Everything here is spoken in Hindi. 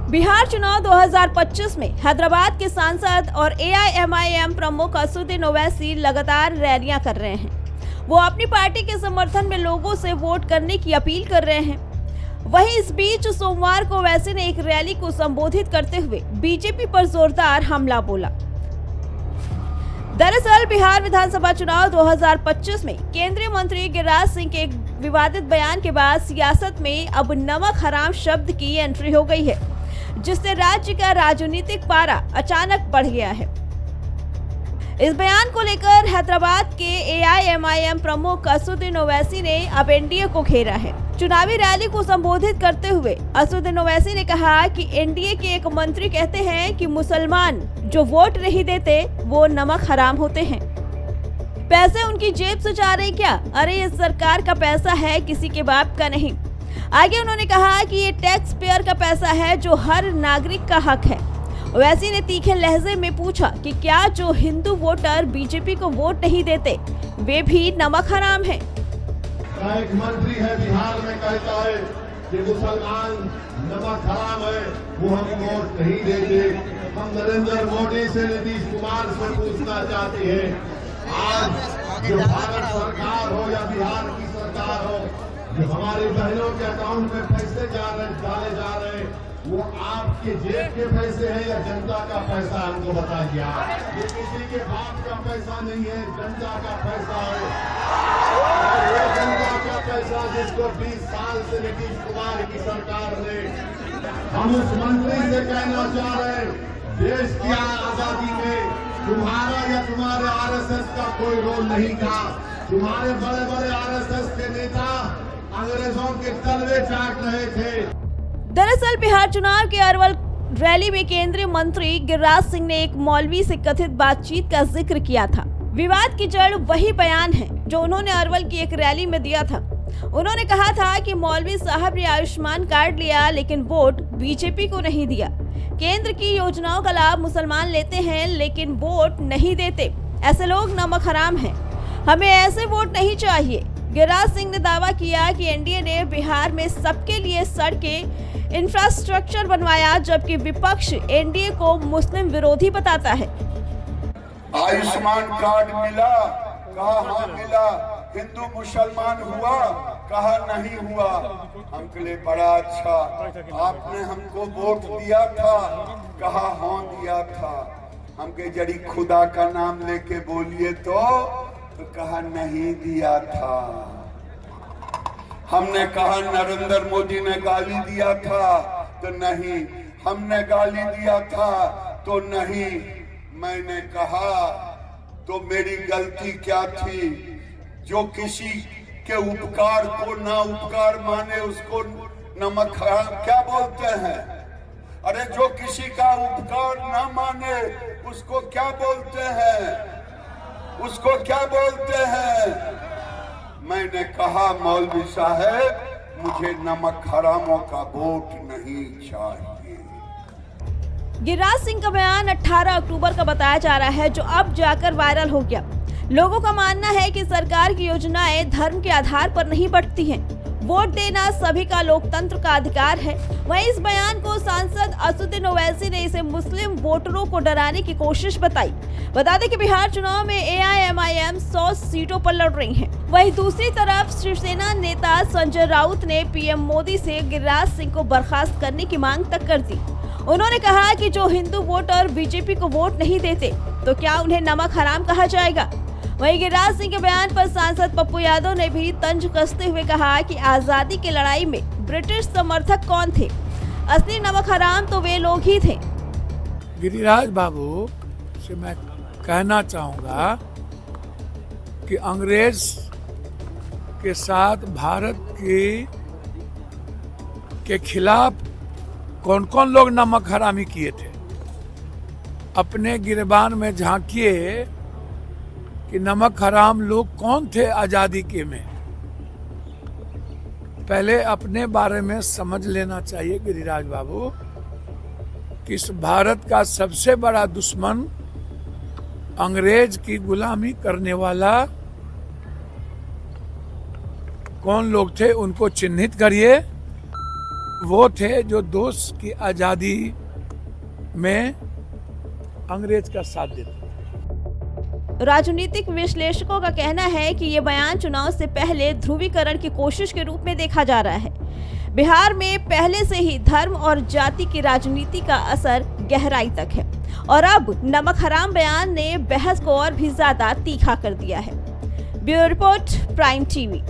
बिहार चुनाव 2025 में हैदराबाद के सांसद और एआईएमआईएम प्रमुख असदुद्दीन ओवैसी लगातार रैलियां कर रहे हैं। वो अपनी पार्टी के समर्थन में लोगों से वोट करने की अपील कर रहे हैं। वहीं इस बीच सोमवार को ओवैसी ने एक रैली को संबोधित करते हुए बीजेपी पर जोरदार हमला बोला। दरअसल बिहार विधानसभा चुनाव 2025 में केंद्रीय मंत्री गिरिराज सिंह के एक विवादित बयान के बाद सियासत में अब नमक हराम शब्द की एंट्री हो गई है, जिससे राज्य का राजनीतिक पारा अचानक बढ़ गया है। इस बयान को लेकर हैदराबाद के एआईएमआईएम प्रमुख असदुद्दीन ओवैसी ने अब एनडीए को घेरा है। चुनावी रैली को संबोधित करते हुए असदुद्दीन ओवैसी ने कहा कि एनडीए के एक मंत्री कहते हैं कि मुसलमान जो वोट नहीं देते वो नमक हराम होते हैं। पैसे उनकी जेब से जा रहे क्या? अरे ये सरकार का पैसा है, किसी के बाप का नहीं। आगे उन्होंने कहा कि ये टैक्स पेयर का पैसा है जो हर नागरिक का हक है। ओवैसी ने तीखे लहजे में पूछा कि क्या जो हिंदू वोटर बीजेपी को वोट नहीं देते वे भी नमक हराम हैं? एक मंत्री है बिहार में कहता है कि मुसलमान नमक हराम है, वो हम वोट नहीं देते। हम नरेंद्र मोदी से, नीतीश कुमार से पूछना चाहते हैं, आज जो भारत सरकार हो या बिहार की सरकार हो, जो हमारी बहनों के अकाउंट में पैसे डाले जा रहे हैं, वो आपके जेब के पैसे हैं या जनता का पैसा? हमको बताइए। ये किसी के बाप का पैसा नहीं है, जनता का पैसा है। और ये जनता का पैसा जिसको 20 साल से नीतीश कुमार की सरकार ने, हम उस मंत्री से कहना चाह रहे हैं, देश की आजादी में तुम्हारा या तुम्हारे आरएसएस का कोई रोल नहीं था। तुम्हारे बड़े बड़े आरएसएस के नेता अंग्रेजों के तलवे चाट रहे थे। दरअसल बिहार चुनाव के अरवल रैली में केंद्रीय मंत्री गिरिराज सिंह ने एक मौलवी से कथित बातचीत का जिक्र किया था। विवाद की जड़ वही बयान है जो उन्होंने अरवल की एक रैली में दिया था। उन्होंने कहा था कि मौलवी साहब ने आयुष्मान कार्ड लिया लेकिन वोट बीजेपी को नहीं दिया। केंद्र की योजनाओं का लाभ मुसलमान लेते हैं लेकिन वोट नहीं देते। ऐसे लोग नमक हराम हैं। हमें ऐसे वोट नहीं चाहिए। गिरिराज सिंह ने दावा किया कि एनडीए ने बिहार में सबके लिए सड़कें, इंफ्रास्ट्रक्चर बनवाया, जबकि विपक्ष एनडीए को मुस्लिम विरोधी बताता है। आयुष्मान कार्ड मिला, कहा हाँ मिला। हिंदू मुसलमान हुआ, कहा नहीं हुआ। हमके लिए बड़ा अच्छा, आपने हमको वोट दिया था, कहा हाँ दिया था। हमके जड़ी खुदा का नाम लेके बोलिए तो कहा नहीं दिया था। हमने कहा नरेंद्र मोदी ने गाली दिया था तो नहीं, हमने गाली दिया था तो नहीं। मैंने कहा तो मेरी गलती क्या थी? जो किसी के उपकार को ना उपकार माने उसको नमक हराम क्या बोलते हैं? अरे जो किसी का उपकार ना माने उसको क्या बोलते हैं? उसको क्या बोलते हैं? मैंने कहा मौलवी साहब मुझे नमक हरामों का वोट नहीं चाहिए। गिरिराज सिंह का बयान 18 अक्टूबर का बताया जा रहा है, जो अब जाकर वायरल हो गया। लोगों का मानना है कि सरकार की योजनाएं धर्म के आधार पर नहीं बढ़ती हैं। वोट देना सभी का लोकतंत्र का अधिकार है। वहीं इस बयान को सांसद असदुद्दीन ओवैसी ने इसे मुस्लिम वोटरों को डराने की कोशिश बताई। बता दें कि बिहार चुनाव में एआईएमआईएम 100 सीटों पर लड़ रही है। वहीं दूसरी तरफ शिवसेना नेता संजय राउत ने पीएम मोदी से गिरिराज सिंह को बर्खास्त करने की मांग तक कर दी। उन्होंने कहा कि जो हिंदू वोटर बीजेपी को वोट नहीं देते तो क्या उन्हें नमक हराम कहा जाएगा? वहीं गिरिराज सिंह के बयान पर सांसद पप्पू यादव ने भी तंज कसते हुए कहा कि आजादी की लड़ाई में ब्रिटिश समर्थक कौन थे? असली नमक हराम तो वे लोग ही थे। गिरिराज बाबू से मैं कहना चाहूँगा कि अंग्रेज के साथ भारत के खिलाफ कौन कौन लोग नमक हरामी किए थे? अपने गिरबान में झांकिए कि नमक हराम लोग कौन थे आजादी के में। पहले अपने बारे में समझ लेना चाहिए गिरिराज बाबू कि इस भारत का सबसे बड़ा दुश्मन अंग्रेज की गुलामी करने वाला कौन लोग थे, उनको चिन्हित करिए, वो थे जो देश की आजादी में अंग्रेज का साथ देते। राजनीतिक विश्लेषकों का कहना है कि ये बयान चुनाव से पहले ध्रुवीकरण की कोशिश के रूप में देखा जा रहा है। बिहार में पहले से ही धर्म और जाति की राजनीति का असर गहराई तक है और अब नमक हराम बयान ने बहस को और भी ज्यादा तीखा कर दिया है। Bureau report, prime TV.